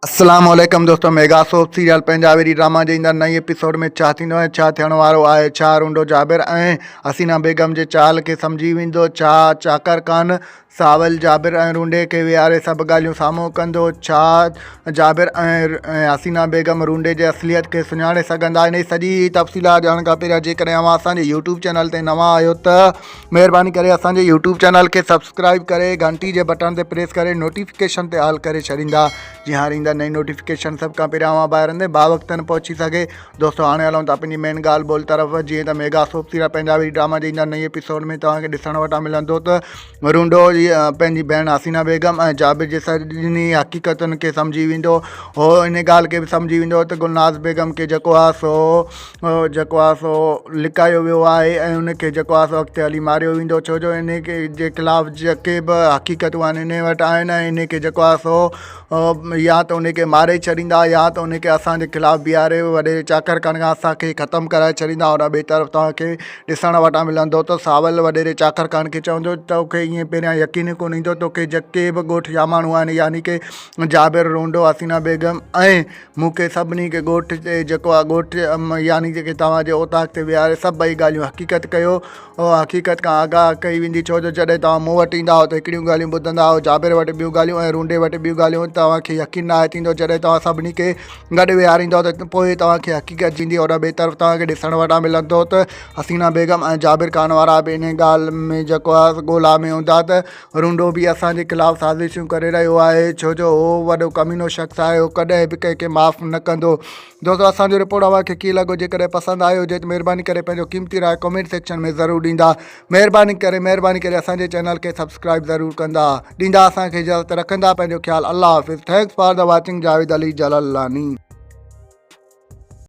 अस्सलामुअलैकुम दोस्तों, mega soap serial Punjabi drama जे ईंदड़ नई एपिसोड में छा थींदो ऐं छा थियण वारो आहे। छा रूंडो जाबिर ऐं हसीना बेगम जे चाल खे सम्झी वेंदो? छा चाकर खान सावल जाबिर ऐं रूंडे खे विहारे सभु ॻाल्हियूं साम्हूं कंदो? छा जाबिर ऐं हसीना बेगम रूंडे जे असलियत खे सुञाणे सघंदा? इन सॼी तफ़सीलात ॼाणण खां पहिरियों जेकॾहिं अव्हां असांजे यूट्यूब चैनल ते नवां आहियो त महिरबानी करे असांजे यूट्यूब चैनल खे सब्सक्राइब करे घंटी जे बटन ते प्रेस करे नोटिफिकेशन ते ऑल करे छॾींदा, जीअं हर ईंदड़ नई नोटिफिकेशन सब का पहिरियां अव्हां ॿाहिरि हंधि बावक़्तनि पहुची सघे। दोस्तों हाणे हलूं था पंहिंजी मेन ॻाल्हि ॿोल तरफ़। जीअं त mega soap serial Punjabi drama जे ईंदड़ नई एपिसोड में तव्हांखे ॾिसण वटां मिलंदो त रूंडो पंहिंजी भेण हसीना बेगम ऐं जाबिर जे सॼी हक़ीक़तुनि खे सम्झी वेंदो। हो इन ॻाल्हि खे बि सम्झी वेंदो त गुलनाज़ बेगम खे जेको आहे सो लिकायो वियो आहे ऐं उनखे जेको आहे सो अॻिते हली मारियो वेंदो, छो जो इन के जे ख़िलाफ़ु जेके बि हक़ीक़तूं आहिनि इन वटि आहिनि ऐं इन खे जेको आहे सो या त उनखे मारे छॾींदा या त उनखे असांजे ख़िलाफ़ु बीहारे वॾे चाकर खान खां असांखे ख़तमु कराए छॾींदा। और ॿिए तरफ़ तव्हांखे ॾिसण वटां मिलंदो त सावल वॾेरे चाकर खान खे चवंदो तोखे ईअं पहिरियां यकीन कोन ईंदो तोखे जेके बि ॻोठ जा माण्हू आहिनि, यानी कि जाबिर, रूंडो, हसीना बेगम ऐं मूंखे सभिनी खे ॻोठ ते जेको आहे ॻोठ यानी कि तव्हांजे ओताक ते विहारे सभु ॿई ॻाल्हियूं हक़ीक़त कयो। हक़ीक़त खां आगाह कई वेंदी, छो जो जॾहिं तव्हां मूं वटि ईंदा त हिकिड़ियूं ॻाल्हियूं ॿुधंदा जाबिर वटि ॿियूं ॻाल्हियूं ऐं रूंडे वटि ॿियूं ॻाल्हियूं, तव्हांखे यकीन न आहे थींदो। जॾहिं तव्हां सभिनी खे गॾु विहारींदो त पोइ तव्हांखे हक़ीक़त थींदी। और ॿिए तरफ़ तव्हांखे ॾिसण वटां मिलंदो त हसीना बेगम ऐं जाबिर खान वारा बि इन ॻाल्हि में जेको आहे ॻोल्हा में हूंदा त रूंडो बि असांजे ख़िलाफ़ु साज़िशूं करे रहियो आहे, छो जो उहो वॾो कमीनो शख़्स आहे, उहो कॾहिं बि कंहिंखे माफ़ु न कंदो। दोस्तों असांजो रिपोर्ट अव्हांखे कीअं लॻो? जेकॾहिं पसंदि आयो हुजे त महिरबानी करे पंहिंजो क़ीमती राय कमेंट सेक्शन में ज़रूरु ॾींदा। महिरबानी करे असांजे चैनल खे सब्सक्राइब ज़रूरु कंदा। ॾींदा असांखे इजाज़त, रखंदा पंहिंजो ख़्यालु। अल्लाह हाफ़िज़। Thanks for the watching. Javed Ali जलालानी।